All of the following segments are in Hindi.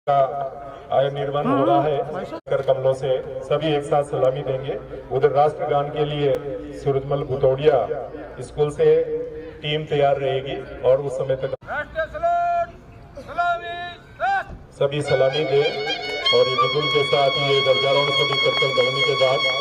का आय निर्माण हो रहा है। कर कमलों से सभी एक साथ सलामी देंगे। उधर राष्ट्रगान के लिए सूरजमल भुतौड़िया स्कूल से टीम तैयार रहेगी और उस समय तक सभी सलामी दे और ये बिगुल के साथ ये गरजारों सभी कर्तव्य गवनी के बाद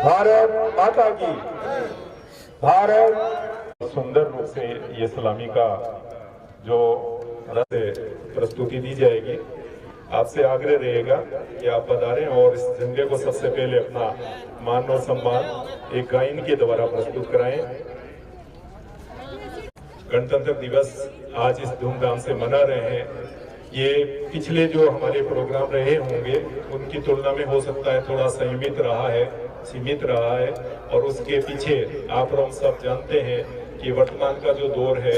भारत माता की भारत। सुंदर रूप से ये सलामी का जो प्रस्तुति दी जाएगी, आपसे आग्रह रहेगा कि आप पधारें और इस झंडे को सबसे पहले अपना मान और सम्मान एक गायन के द्वारा प्रस्तुत कराएं। गणतंत्र दिवस आज इस धूमधाम से मना रहे हैं। ये पिछले जो हमारे प्रोग्राम रहे होंगे उनकी तुलना में हो सकता है थोड़ा सीमित रहा है और उसके पीछे आप हम सब जानते हैं कि वर्तमान का जो दौर है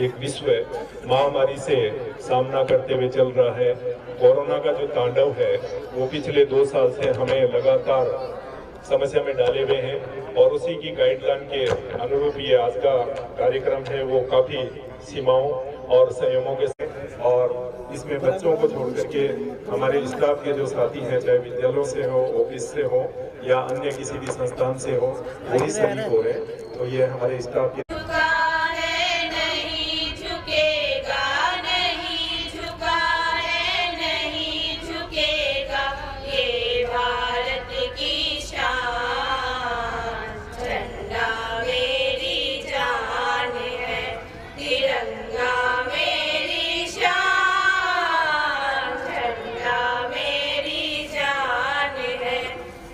एक विश्व महामारी से सामना करते हुए चल रहा है। कोरोना का जो तांडव है वो पिछले 2 साल से हमें लगातार समस्या में डाले हुए हैं और उसी की गाइडलाइन के अनुरूप ये आज का कार्यक्रम है वो काफी सीमाओं और संयमों के साथ, और इसमें बच्चों को छोड़ करके हमारे स्टाफ के जो साथी हैं, चाहे विद्यालयों से हो, ऑफिस से हो या अन्य किसी भी संस्थान से हो, वही सभी हो रहे। तो ये हमारे स्टाफ के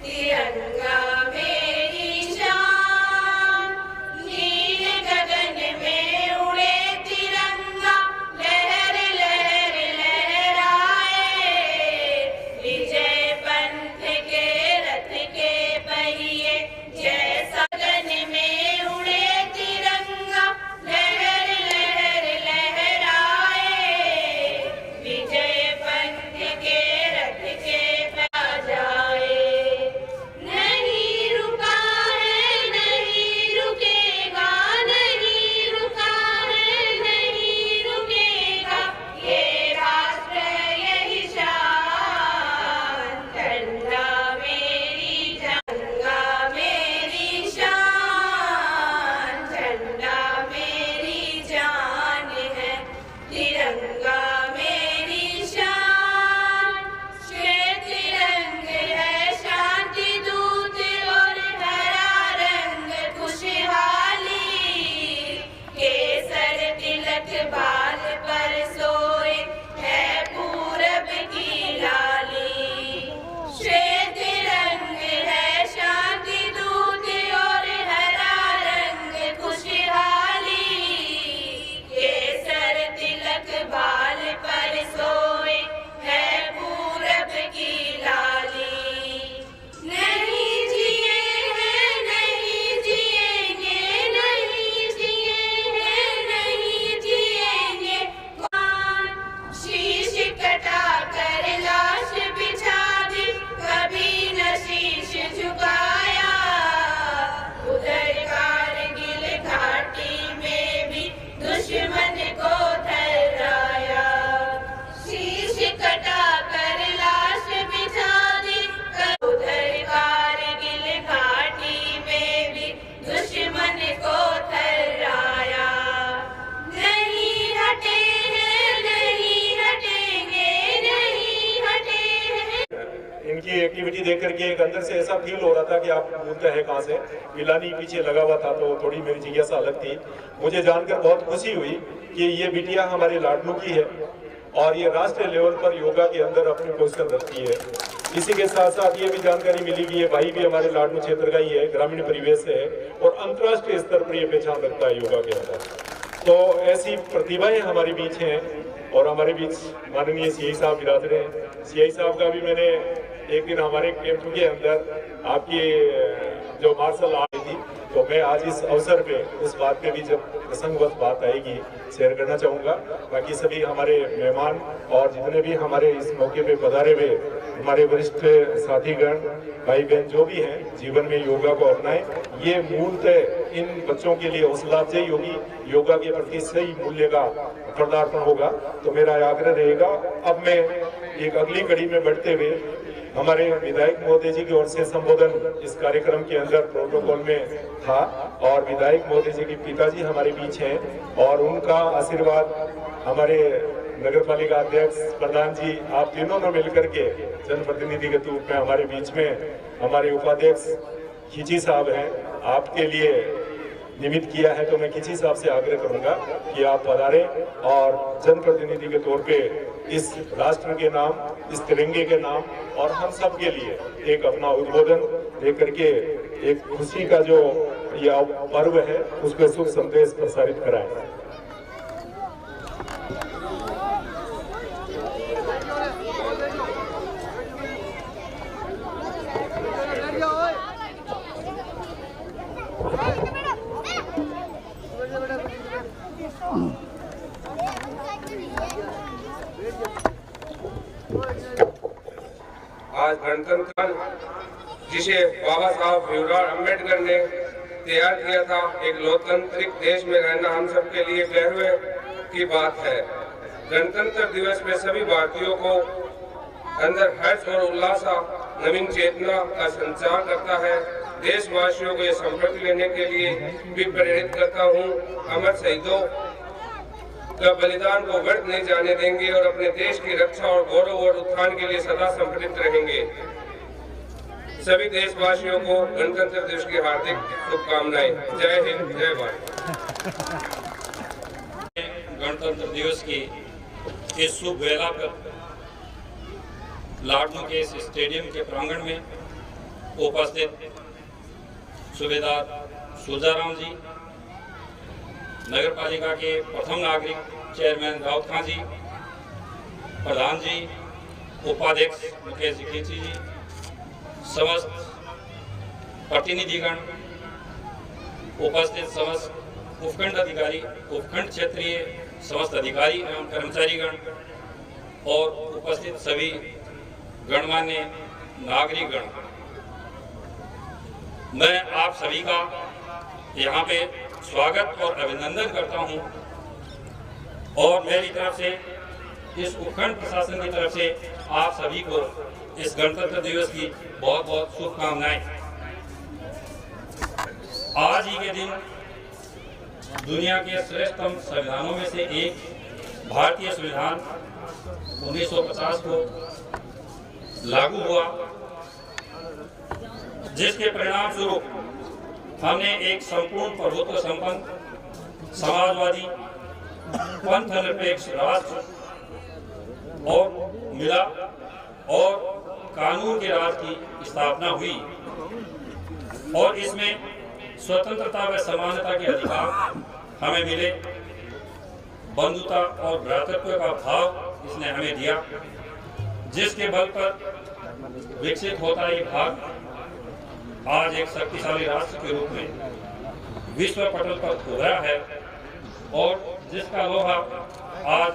तिरंगा मेरी शान, नीले इनकी एक्टिविटी देख करके एक अंदर से ऐसा फील हो रहा था कि आप बोलते हैं कहाँ से। पिलानी पीछे लगा हुआ था तो थोड़ी मेरी जिज्ञासा अलग थी। मुझे जानकर बहुत खुशी हुई कि ये बिटिया हमारे लाडनू की है और ये राष्ट्रीय लेवल पर योगा के अंदर अपनी पोजीशन रखती है। इसी के साथ साथ ये भी जानकारी मिली कि ये भाई भी हमारे लाडनू क्षेत्र का ही है, ग्रामीण परिवेश से है और अंतर्राष्ट्रीय स्तर पर ये पहचान रखता है योगा के अंदर। तो ऐसी प्रतिभाएं हमारे बीच हैं और हमारे बीच माननीय सीआई साहब विराज रहे हैं। सीआई साहब का भी मैंने एक दिन हमारे कैंप के अंदर आपकी जो मार्शल आर्ट थी, तो मैं आज इस अवसर पे उस बात पे भी जब प्रसंगवत बात आएगी शेयर करना चाहूँगा। बाकी सभी हमारे मेहमान और जितने भी हमारे इस मौके पे पधारे हुए हमारे वरिष्ठ साथीगण भाई बहन जो भी हैं, जीवन में योगा को अपनाएं। ये मूलतः इन बच्चों के लिए हौसला अफजाई होगी, योगा के प्रति सही मूल्य का पदार्पण होगा। तो मेरा आग्रह रहेगा। अब मैं एक अगली कड़ी में बढ़ते हुए हमारे विधायक महोदय जी की ओर से संबोधन इस कार्यक्रम के अंदर प्रोटोकॉल में था और विधायक महोदय जी के पिताजी हमारे बीच हैं और उनका आशीर्वाद हमारे नगर पालिका अध्यक्ष प्रधान जी आप तीनों ने मिलकर के जनप्रतिनिधि के रूप में हमारे बीच में हमारे उपाध्यक्ष खिची साहब हैं, आपके लिए निमित्त किया है। तो मैं खिची साहब से आग्रह करूंगा कि आप पधारें और जनप्रतिनिधि के तौर पे इस राष्ट्र के नाम, इस तिरंगे के नाम और हम सब के लिए एक अपना उद्बोधन देकर के एक खुशी का जो यह पर्व है उसके शुभ संदेश प्रसारित कराएं। आज गणतंत्र जिसे बाबा साहब भीमराव अम्बेडकर ने तैयार किया था, एक लोकतांत्रिक देश में रहना हम सब के लिए गर्व की बात है। गणतंत्र दिवस में सभी भारतीयों को अंदर हर्ष और उल्लास, नवीन चेतना का संचार करता है। देशवासियों को ये संकल्प लेने के लिए भी प्रेरित करता हूँ। अमर शहीदों का बलिदान को व्यर्थ नहीं जाने देंगे और अपने देश की रक्षा और गौरव और उत्थान के लिए सदा संगठित रहेंगे। सभी देशवासियों को गणतंत्र दिवस की हार्दिक शुभकामनाएं। जय हिंद, जय भारत। गणतंत्र दिवस की इस शुभ वेला पर लाडनू के इस स्टेडियम के प्रांगण में उपस्थित सूबेदार सुजाराम जी, नगर पालिका के प्रथम नागरिक चेयरमैन राउत खां जी, प्रधान जी, उपाध्यक्ष मुकेश खींची जी, समस्त प्रतिनिधिगण, उपस्थित समस्त उपखंड अधिकारी, उपखंड क्षेत्रीय समस्त अधिकारी एवं कर्मचारीगण और उपस्थित सभी गणमान्य नागरिकगण, मैं आप सभी का यहाँ पे स्वागत और अभिनंदन करता हूँ और मेरी तरफ से इस उपखंड प्रशासन की तरफ से आप सभी को इस गणतंत्र दिवस की बहुत बहुत शुभकामनाएं। आज ही के दिन दुनिया के श्रेष्ठतम संविधानों में से एक भारतीय संविधान 1950 को लागू हुआ, जिसके परिणाम स्वरूप हमने एक संपूर्ण प्रभुत्व संपन्न समाजवादी पंथनिरपेक्ष राष्ट्र और मिला और कानून के राज की स्थापना हुई और इसमें स्वतंत्रता व समानता के अधिकार हमें मिले। बंधुता और भ्रातृत्व का भाव इसने हमें दिया, जिसके बल पर विकसित होता ये भाग आज एक शक्तिशाली राष्ट्र के रूप में विश्व पटल पर उभरा है और जिसका लोहा आज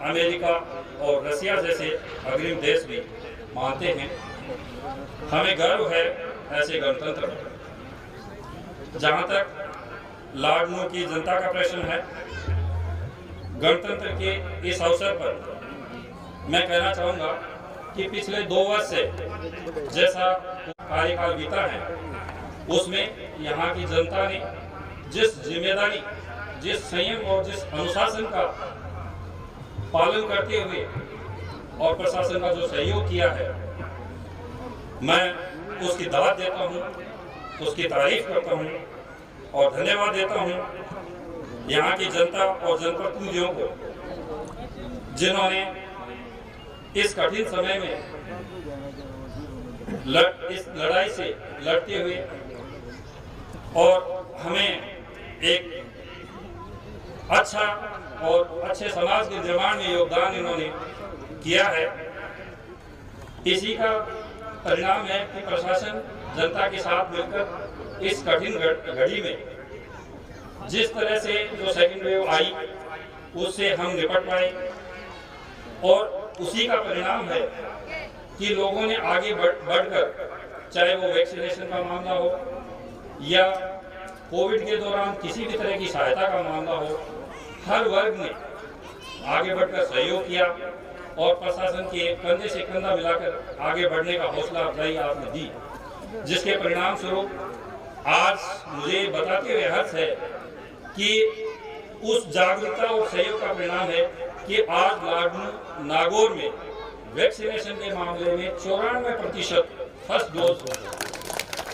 अमेरिका और रसिया जैसे अग्रिम देश भी मानते हैं। हमें गर्व है ऐसे गणतंत्र पर। जहां तक लाडनू की जनता का प्रश्न है, गणतंत्र के इस अवसर पर मैं कहना चाहूंगा कि पिछले 2 वर्ष से जैसा कार्यकाल बीता है उसमें यहाँ की जनता ने जिस जिम्मेदारी, जिस संयम और जिस अनुशासन का पालन करते हुए और प्रशासन का जो सहयोग किया है, मैं उसकी दावत देता हूँ, उसकी तारीफ करता हूँ और धन्यवाद देता हूँ यहाँ की जनता और जनप्रतिनिधियों को, जिन्होंने इस कठिन समय में इस लड़ाई से लड़ते हुए और हमें एक अच्छा और अच्छे समाज के निर्माण में योगदान इन्होंने किया है। इसी का परिणाम है कि प्रशासन जनता के साथ मिलकर इस कठिन घड़ी में जिस तरह से जो सेकंड वेव आई उससे हम निपट पाए, और उसी का परिणाम है कि लोगों ने आगे बढ़कर, चाहे वो वैक्सीनेशन का मामला हो या कोविड के दौरान किसी भी तरह की सहायता का मामला हो, हर वर्ग ने आगे बढ़कर सहयोग किया और प्रशासन के कंधे से कंधा मिलाकर आगे बढ़ने का हौसला अफजाई आपने दी, जिसके परिणाम स्वरूप आज मुझे बताते हुए हर्ष है कि उस जागरूकता और सहयोग का परिणाम है कि आज नागौर में वैक्सीनेशन के मामले में 94% फर्स्ट डोज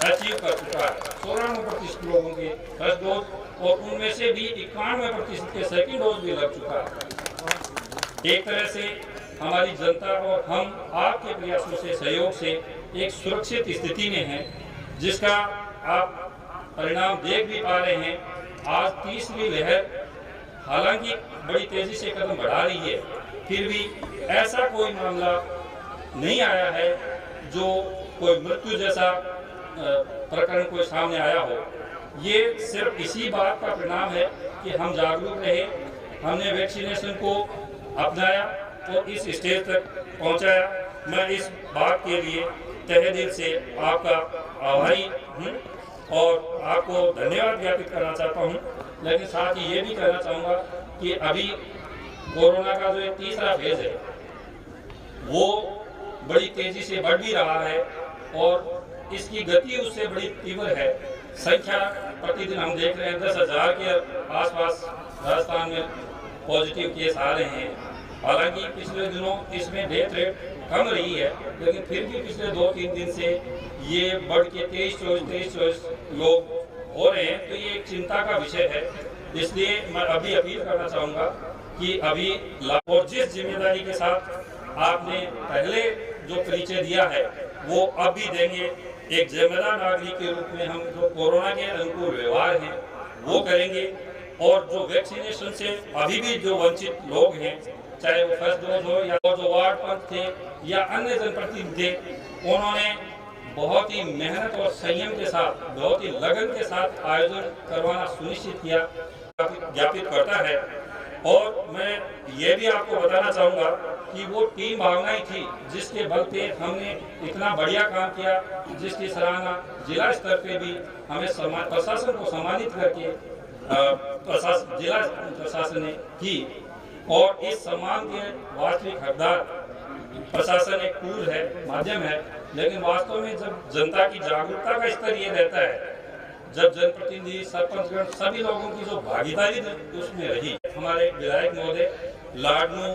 अचीव कर चुका है। 94% लोगों के फर्स्ट डोज, और उनमें से भी 91% के सेकेंड डोज भी लग चुका है। एक तरह से हमारी जनता और हम आपके प्रयासों से, सहयोग से एक सुरक्षित स्थिति में हैं, जिसका आप परिणाम देख भी पा रहे हैं। आज तीसरी लहर हालांकि बड़ी तेजी से कदम बढ़ा रही है, फिर भी ऐसा कोई मामला नहीं आया है जो कोई मृत्यु जैसा प्रकरण कोई सामने आया हो। ये सिर्फ इसी बात का परिणाम है कि हम जागरूक रहे, हमने वैक्सीनेशन को अपनाया और इस स्टेज तक पहुंचाया। मैं इस बात के लिए तहे दिल से आपका आभारी हूँ और आपको धन्यवाद ज्ञापित करना चाहता हूँ। लेकिन साथ ही ये भी कहना चाहूँगा कि अभी कोरोना का जो तीसरा फेज है वो बड़ी तेजी से बढ़ भी रहा है और इसकी गति उससे बड़ी तीव्र है। संख्या प्रतिदिन हम देख रहे हैं 10,000 के आसपास राजस्थान में पॉजिटिव केस आ रहे हैं। हालांकि पिछले दिनों इसमें डेथ रेट कम रही है, लेकिन फिर भी पिछले 2-3 दिन से ये बढ़ के 23-24 लोग हो रहे हैं, तो ये एक चिंता का विषय है। इसलिए मैं अभी अपील करना चाहूँगा कि अभी और जिस जिम्मेदारी के साथ आपने पहले जो परिचय दिया है वो अब भी देंगे। एक जिम्मेदार नागरिक के रूप में हम जो कोरोना के अनुकूल व्यवहार हैं वो करेंगे, और जो वैक्सीनेशन से अभी भी जो वंचित लोग हैं, चाहे वो फर्स्ट डोज हो या जो वार्ड पंच थे या अन्य जनप्रतिनिधि थे, उन्होंने बहुत ही मेहनत और संयम के साथ, बहुत ही लगन के साथ आयोजन करवाना सुनिश्चित किया, ज्ञापित करता है। और मैं ये भी आपको बताना चाहूँगा कि वो टीम भावना ही थी जिसके बल पे हमने इतना बढ़िया काम किया, जिसकी सराहना जिला स्तर पे भी हमें प्रशासन को सम्मानित करके जिला प्रशासन ने की। और इस सम्मान के वास्तविक हकदार प्रशासन एक टूल है, माध्यम है, लेकिन वास्तव में जब जनता की जागरूकता का स्तर ये रहता है, जब जनप्रतिनिधि, सरपंचगण, सभी लोगों की जो भागीदारी उसमें रही। हमारे विधायक महोदय लाडनू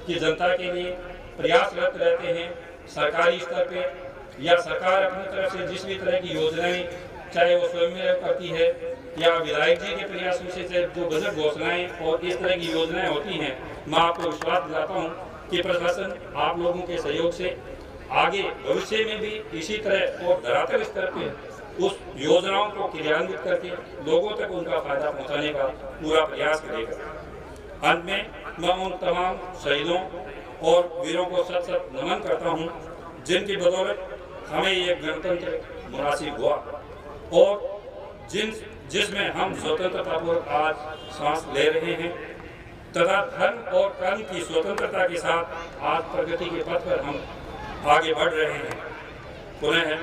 की जनता के लिए प्रयासरत रहते हैं, सरकारी स्तर पे या सरकार अपनी तरफ से जिस भी तरह की योजनाएं, चाहे वो स्वयं करती है या विधायक जी के प्रयासों से जो बजट घोषणाएं और इस तरह की योजनाएं होती हैं, मैं आपको विश्वास दिलाता हूँ कि प्रशासन आप लोगों के सहयोग से आगे भविष्य में भी इसी तरह और धरातल स्तर पे उस योजनाओं को क्रियान्वित करके लोगों तक उनका फायदा पहुंचाने का पूरा प्रयास करेगा। अंत में मैं उन तमाम शहीदों और वीरों को सत सत नमन करता हूं, जिनकी बदौलत हमें ये गणतंत्र मुनासिब हुआ और जिसमें हम स्वतंत्रतापूर्वक आज सांस ले रहे हैं, तथा धर्म और कर्म की स्वतंत्रता के साथ आज प्रगति के पथ पर हम आगे बढ़ रहे हैं। पुनः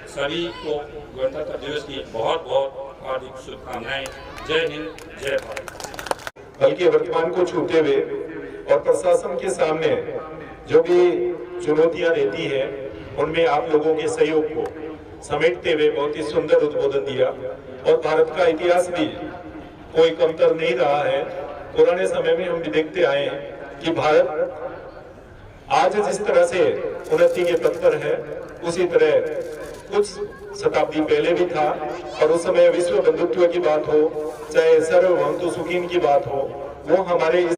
सभी को गणतंत्र दिवस की बहुत बहुत हार्दिक शुभकामनाएं। जय हिंद, जय भारत। बल्कि वर्तमान को छूते हुए और प्रशासन के सामने जो भी चुनौतियां रहती है, उनमें आप लोगों के सहयोग को समेटते हुए बहुत ही सुंदर उद्बोधन दिया। और भारत का इतिहास भी कोई कमतर नहीं रहा है। पुराने समय में हम भी देखते आए हैं कि भारत आज जिस तरह से उन्नति के पथ पर है, उसी तरह कुछ शताब्दी पहले भी था। और उस समय विश्व बंधुत्व की बात हो, चाहे सर्वभौमत्व सुखीन की बात हो, वो हमारे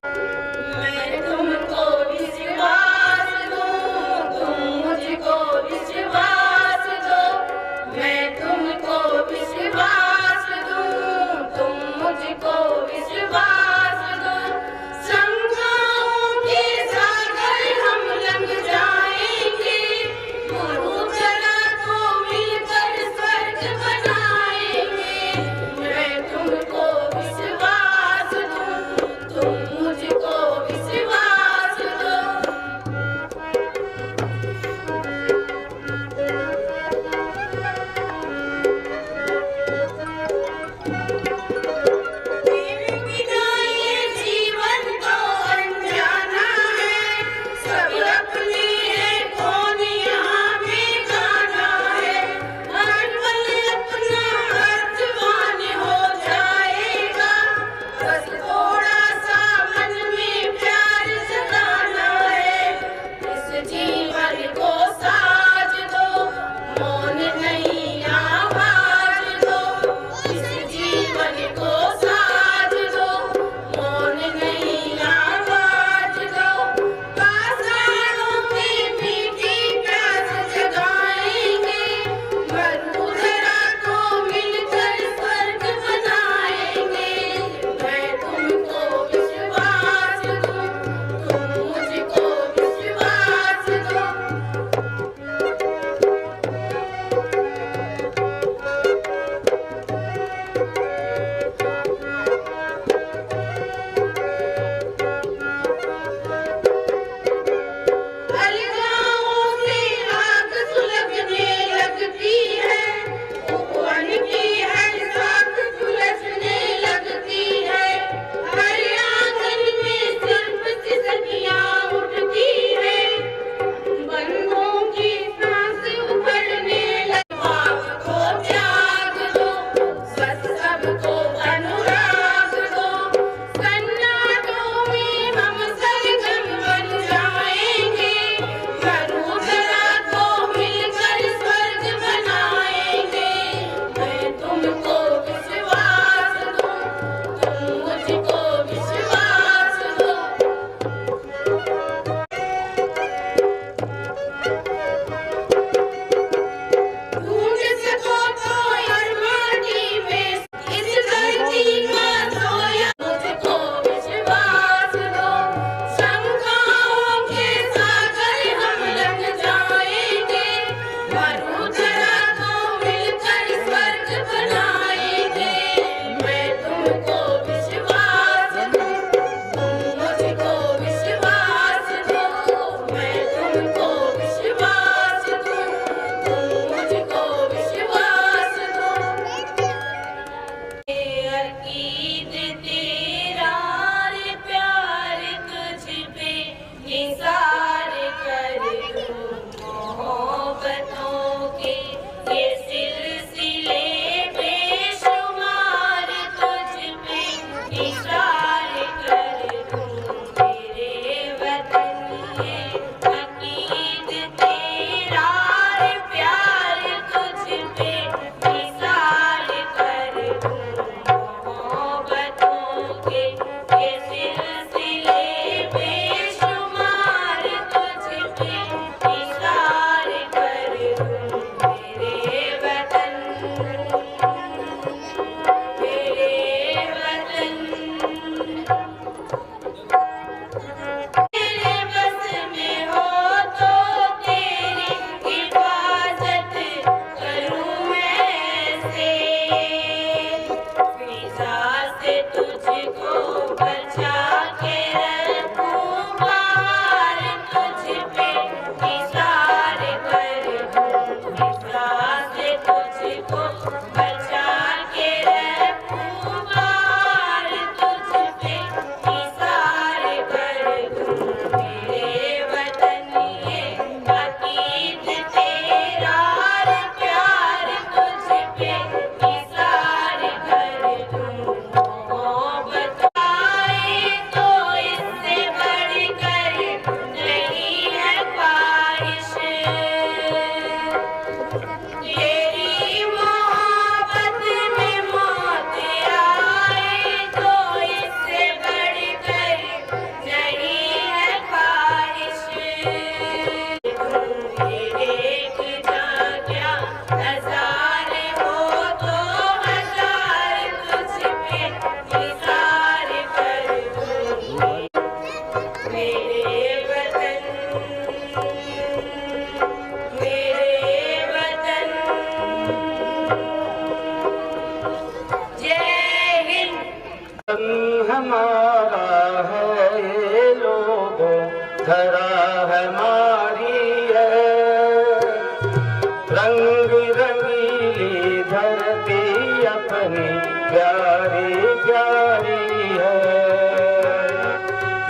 रंग रंगीली धरती अपनी प्यारी प्यारी है।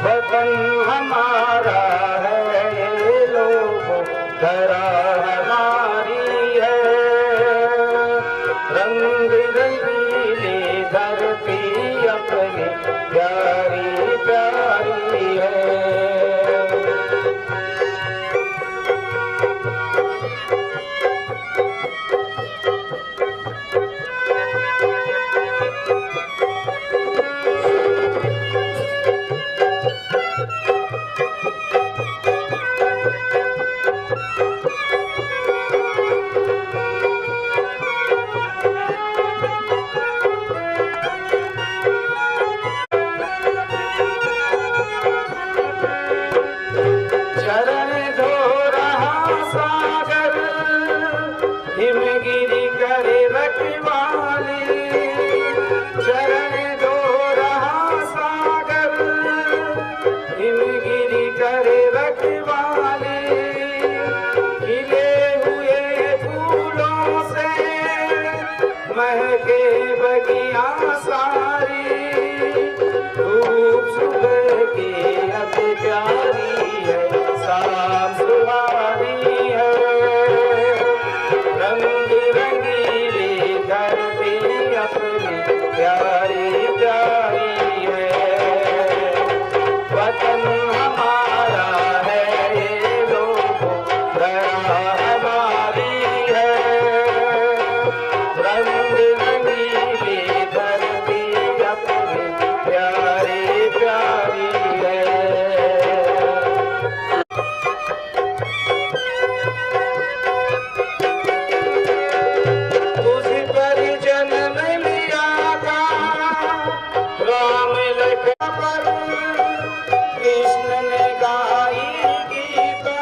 वतन हमारा है ये लोगों, धरा हमारी है। रंग रंगीली धरती अपनी प्यारी प्यारी है। चरण धो रहा सागर, हिमगिरी करे रखवाली। चरण धो रहा सागर, हिमगिरी करे रखवाली। खिले हुए फूलों से महके बगिया सारी। धूप सुबह की अति प्यारी है, शाम सुहानी है। रंग रंगीली धरती अपनी प्यारी प्यारी है। वतन हमारा है ये लोगों, धरा हमारी है। रंग रंगीली धरती अपनी प्यारी प्यारी है। तुझ पर जन्म लिया था राम लखन पर, कृष्ण ने गाई गीता।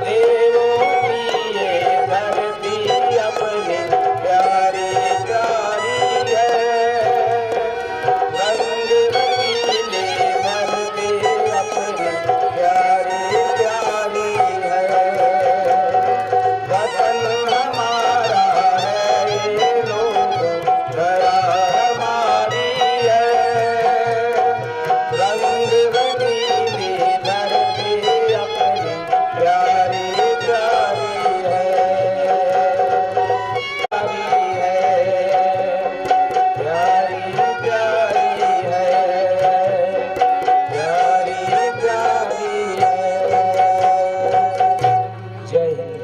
देवों की ये धरती अपनी प्यारी प्यारी है। रंग रंगीली धरती अपनी प्यारी प्यारी है। वतन हमारा है ये लोगों, धरा हमारी है। रंग रंगीली धरती अपनी प्यारी प्यारी है। प्यारी प्यारी है, प्यारी प्यारी है। जय हिंद।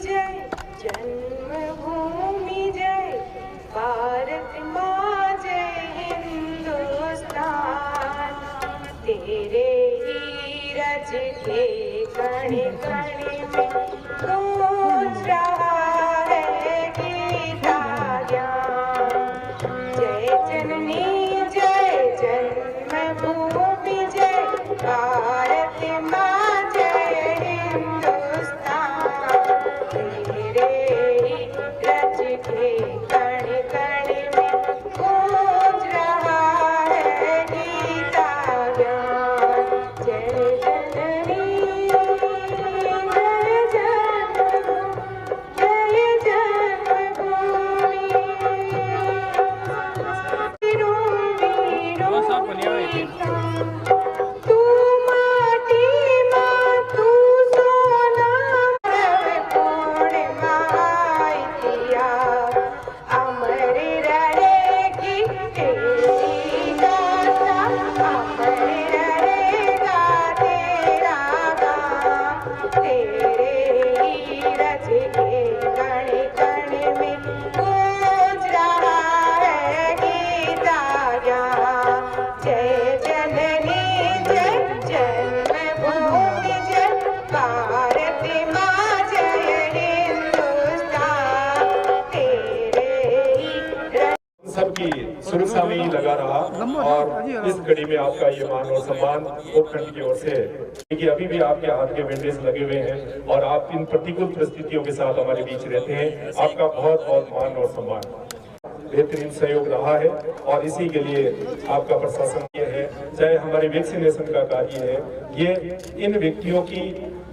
जय जन्मभूमि जय भारत माँ जय हिंदुस्तान। तेरे ही रच के कण कण में गूंज रहा है गीता ज्ञान। जय जननी जय जन्मभूमि जय भारत माँ जय हिंदुस्तान। तेरे ही रच के कण कण में गूंज रहा है गीता ज्ञान। जय जननी जय जन्मभूमि तू माटी माँ तू सोना पूर्ण माइतिया। अमर रहेगी तेरी गाथा, अमर रहेगा तेरा गान। तेरे ही रच के कण कण में गूंज रहा है गीता ज्ञान। जय जननी जय जन्मभूमि जय भारत माँ जय हिंदुस्तान। तेरे ही सबकी सुरक्षा में ही लगा रहा और इस घड़ी में आपका ये मान और सम्मान उपखंड की ओर से कि अभी भी आपके हाथ के बैंडेज लगे हुए हैं और आप इन प्रतिकूल परिस्थितियों के साथ हमारे बीच रहते हैं। आपका बहुत बहुत मान और सम्मान। बेहतरीन सहयोग रहा है और इसी के लिए आपका प्रशासन ये है, चाहे हमारे वैक्सीनेशन का कार्य है, ये इन व्यक्तियों की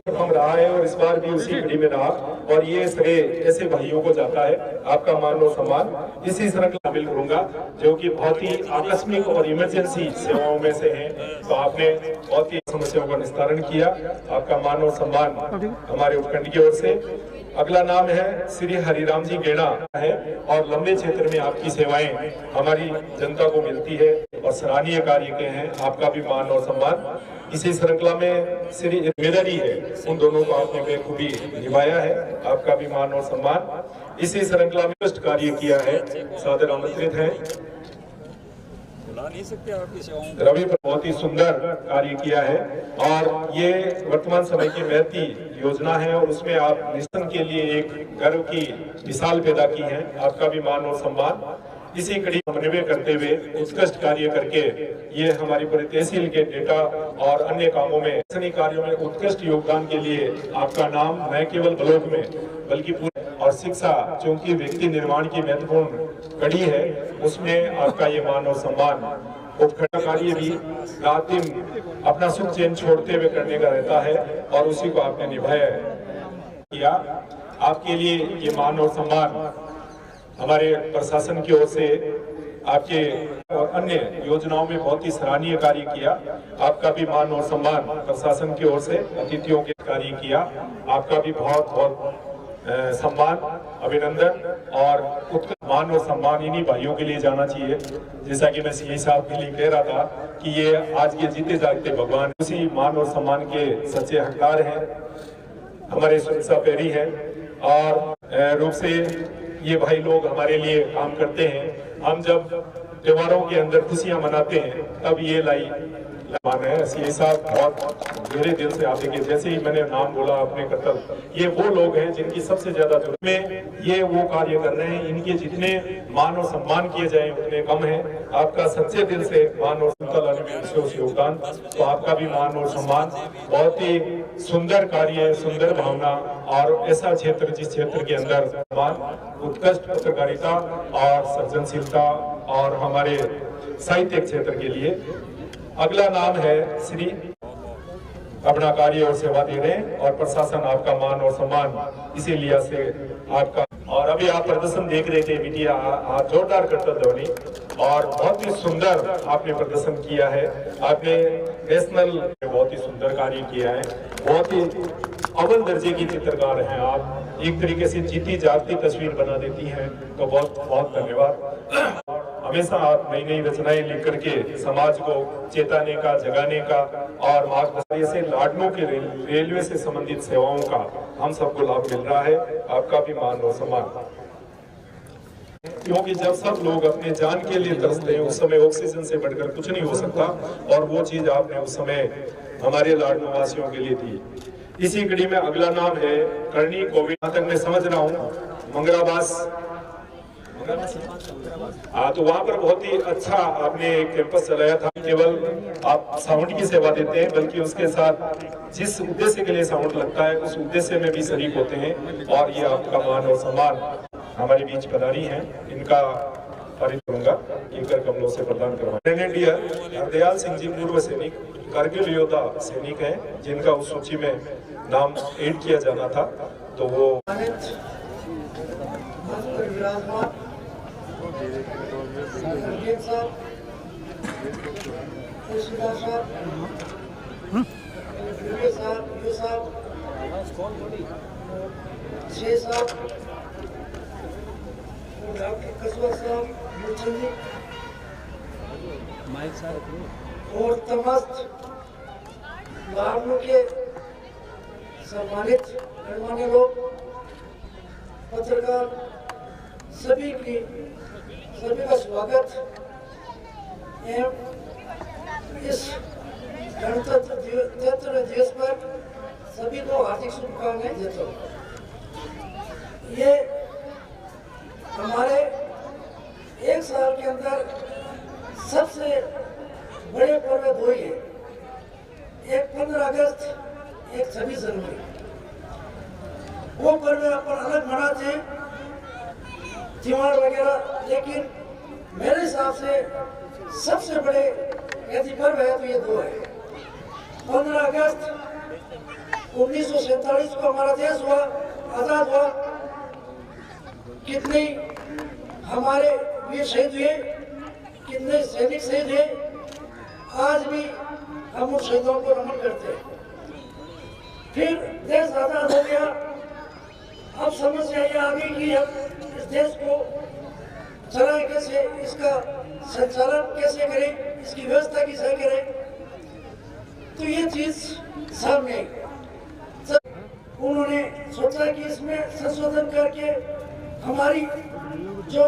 हम रहा है और इस बार भी उसी कड़ी में रहा, और ये श्रेय ऐसे भाइयों को जाता है। आपका मान और सम्मान इसी श्रृंखला शामिल करूंगा जो कि बहुत ही आकस्मिक और इमरजेंसी सेवाओं में से हैं। तो आपने बहुत ही समस्याओं का निस्तारण किया, आपका मान और सम्मान हमारे उपखंड की ओर से। अगला नाम है श्री हरिराम जी गेड़ा है, और लंबे क्षेत्र में आपकी सेवाएं हमारी जनता को मिलती है और सराहनीय कार्य के हैं। आपका भी मान और सम्मान इसी श्रृंखला में श्री जिम्मेदारी है, उन दोनों को आपने बेखूबी निभाया है। आपका भी मान और सम्मान इसी श्रृंखला में उत्कृष्ट कार्य किया है, सादर आमंत्रित है। नहीं सकते आपकी सेवाओं रवि पर बहुत ही सुंदर कार्य किया है, और ये वर्तमान समय की महती योजना है, और उसमें आप निश्चन के लिए एक गर्व की मिसाल पैदा की है। आपका भी मान और सम्मान इसी कड़ी समन्वय करते हुए उत्कृष्ट कार्य करके ये हमारी पूरी तहसील के डेटा और अन्य कामों में कार्यों में उत्कृष्ट योगदान के लिए आपका नाम न केवल ब्लॉक में बल्कि पूरे और शिक्षा चूंकि व्यक्ति निर्माण की महत्वपूर्ण कड़ी है, उसमें आपका ये मान और सम्मान उपखंड कार्य भी रात दिन अपना सुख चैन छोड़ते हुए करने का रहता है, और उसी को आपने निभाया किया। आपके लिए ये मान और सम्मान हमारे प्रशासन की ओर से आपके और अन्य योजनाओं में बहुत ही सराहनीय कार्य किया। आपका भी मान और सम्मान प्रशासन की ओर से अतिथियों के कार्य किया। आपका भी बहुत बहुत सम्मान, अभिनंदन और उत्कृष्ट मान और सम्मान इन्हीं भाइयों के लिए जाना चाहिए। जैसा कि मैं सीए साहब के लिए कह रहा था कि ये आज के जीते जागते भगवान उसी मान और सम्मान के सच्चे हकदार हैं, हमारे सुरक्षा पैरी हैं, और रूप से ये भाई लोग हमारे लिए काम करते हैं। हम जब त्योहारों के अंदर खुशियां मनाते हैं तब ये माना है। सीए साहब बहुत मेरे दिल से आते कि जैसे ही मैंने नाम बोला अपने कर्तव्य, ये वो लोग हैं जिनकी सबसे ज्यादा जरूरत में ये वो कार्य कर रहे हैं। इनके जितने मान और सम्मान किए जाए उतने कम है। आपका सच्चे दिल से मान और लाने में विशेष योगदान, तो आपका भी मान और सम्मान। बहुत ही सुंदर कार्य, सुंदर भावना, और ऐसा क्षेत्र जिस क्षेत्र के अंदर सम्मान, उत्कृष्ट पत्रकारिता और सृजनशीलता और हमारे साहित्य क्षेत्र के लिए। अगला नाम है श्री अपना कार्य और सेवा दे रहे हैं, और प्रशासन आपका मान और सम्मान इसीलिए से आपका। और अभी आप प्रदर्शन देख रहे थे मीडिया, जोरदार करता ध्वनि, और बहुत ही सुंदर आपने प्रदर्शन किया है। आपने नेशनल में बहुत ही सुंदर कार्य किया है, बहुत ही अव्वल दर्जे की चित्रकार हैं आप। एक तरीके से जीती जागती तस्वीर बना देती हैं, तो बहुत बहुत धन्यवाद। हमेशा आप नई नई रचनाएं लिख करके समाज को चेताने का, जगाने का और मार्गदर्शन से लाडनों के रेलवे से संबंधित सेवाओं का हम सबको लाभ मिल रहा है। आपका भी मान और सम्मान, क्योंकि जब सब लोग अपने जान के लिए तरसते हैं उस समय ऑक्सीजन से बढ़कर कुछ नहीं हो सकता, और वो चीज आपने उस समय हमारे लाडनों वासियों के लिए दी। इसी कड़ी में अगला नाम है करनी कोविड तक मैं समझ रहा हूँ मंगराबास। हाँ, तो वहाँ पर बहुत ही अच्छा आपने कैंपस चलाया था। केवल आप साउंड की सेवा देते हैं, बल्कि उसके साथ जिस उद्देश्य के लिए साउंड लगता है उस उद्देश्य में भी शरीक होते हैं, और ये आपका मान और सम्मान हमारे बीच पधारी हैं। इनका करूंगा किंकर कमलों से प्रदान करवाएं। ग्रेनेडियर हरदयाल सिंह जी पूर्व सैनिक, कारगिल योद्धा सैनिक हैं, जिनका उस सूची में नाम ऐड किया जाना था, तो वो और समस्त लाडनों के सम्मानित गणमान्य लोग, पत्रकार, सभी का स्वागत एवं इस गणतंत्र दिवस पर सभी को हार्दिक शुभकामनाएं देता हूँ। ये हमारे एक साल के अंदर सबसे बड़े पर्व दो ही है, एक 15 अगस्त, एक 26 जनवरी। वो पर्व अपन अलग मनाते हैं, त्योहार वगैरह, लेकिन मेरे हिसाब से सबसे बड़े यदि पर्व है तो ये दो है, 15 अगस्त 1947 को हमारा देश हुआ, आजाद हुआ, कितने हमारे वीर शहीद हुए, कितने सैनिक शहीद हुए। आज भी हम उन शहीदों को नमन करते हैं। फिर देश आजाद हो गया। अब समस्या ये आ गई कि हम इस देश को चलाएं कैसे, इसका संचालन कैसे करें, इसकी व्यवस्था कैसे करें। तो ये चीज सामने आई। उन्होंने सोचा कि इसमें संशोधन करके हमारी जो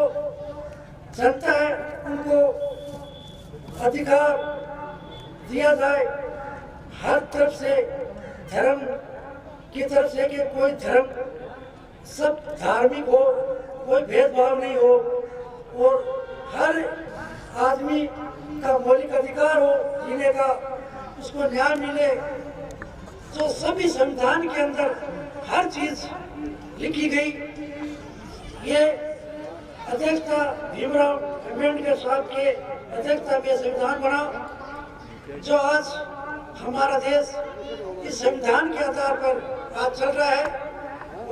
जनता है उनको अधिकार दिया जाए, हर तरफ से, धर्म की तरफ से, कि कोई धर्म सब धार्मिक हो, कोई भेदभाव नहीं हो और हर आदमी का मौलिक अधिकार हो जीने का, उसको न्याय मिले। तो सभी संविधान के अंदर हर चीज लिखी गई। ये अध्यक्षता भीमराव अम्बेडकर साहब के अध्यक्षता में संविधान बना, जो आज हमारा देश इस संविधान के आधार पर आज चल रहा है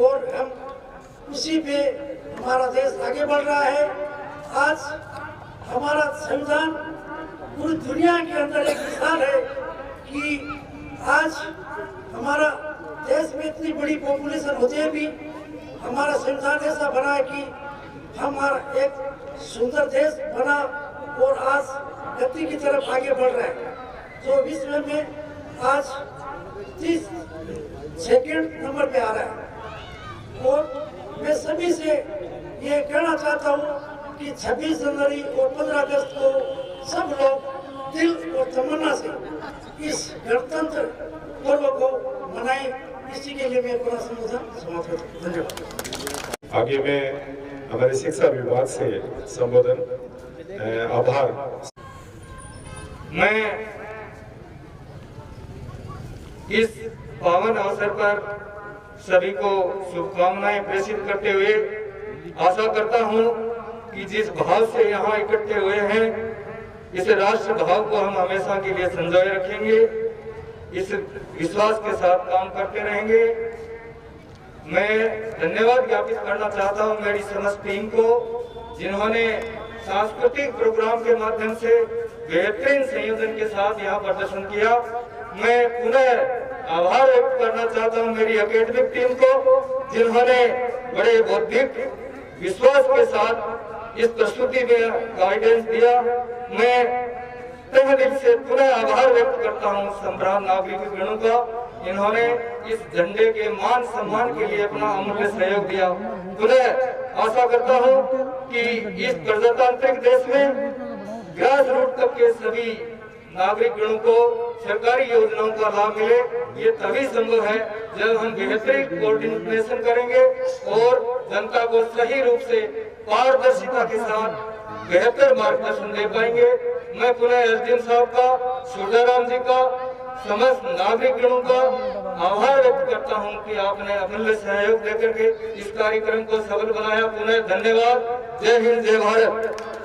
और हम उसी पे हमारा देश आगे बढ़ रहा है। आज हमारा संविधान पूरी दुनिया के अंदर एक मिसाल है कि आज हमारा देश में इतनी बड़ी पॉपुलेशन होते भी हमारा संविधान ऐसा बना है कि हमारा एक सुंदर देश बना और आज गति की तरफ आगे बढ़ रहा है। तो विश्व में आज 32 नंबर पे आ रहा है। और मैं सभी से ये कहना चाहता हूँ कि 26 जनवरी और 15 अगस्त को सब लोग दिल और तमन्ना से इस गणतंत्र पर्व को मनाएं। इसी के लिए मैं अपना संबोधन समाप्त करता हूं। धन्यवाद। आगे मैं हमारे शिक्षा विभाग से संबोधन आभार। मैं इस पावन अवसर पर सभी को शुभकामनाएं प्रेषित करते हुए आशा करता हूं कि जिस भाव से यहाँ इकट्ठे हुए हैं, इस राष्ट्र भाव को हम हमेशा के लिए संजोए रखेंगे, इस विश्वास के साथ काम करते रहेंगे। मैं धन्यवाद ज्ञापित करना चाहता हूं मेरी समस्त टीम को, जिन्होंने सांस्कृतिक प्रोग्राम के माध्यम से बेहतरीन संयोजन के साथ यहाँ प्रदर्शन किया। मैं पुनः आभार व्यक्त करना चाहता हूँ मेरी एकेडमिक टीम को, जिन्होंने बड़े बौद्धिक विश्वास के साथ इस प्रस्तुति में गाइडेंस दिया। मैं तहे दिल से पुनः आभार व्यक्त करता हूँ संभ्रांत नागरिक गणों का, इन्होंने इस झंडे के मान सम्मान के लिए अपना अमूल्य सहयोग दिया। पुनः आशा करता हूँ कि इस प्रजातांत्रिक देश में ग्रास रूट तक के सभी नागरिक गणों को सरकारी योजनाओं का लाभ मिले। ये तभी संभव है जब हम बेहतरीन कोऑर्डिनेशन करेंगे और जनता को सही रूप से पारदर्शिता के साथ बेहतर मार्गदर्शन दे पाएंगे। मैं पुनः एसडीएम साहब का, सूर्यराम जी का, समस्त नागरिक गणों का आभार व्यक्त करता हूं कि आपने अमूल्य सहयोग देकर के इस कार्यक्रम को सफल बनाया। पुनः धन्यवाद। जय हिंद, जय भारत।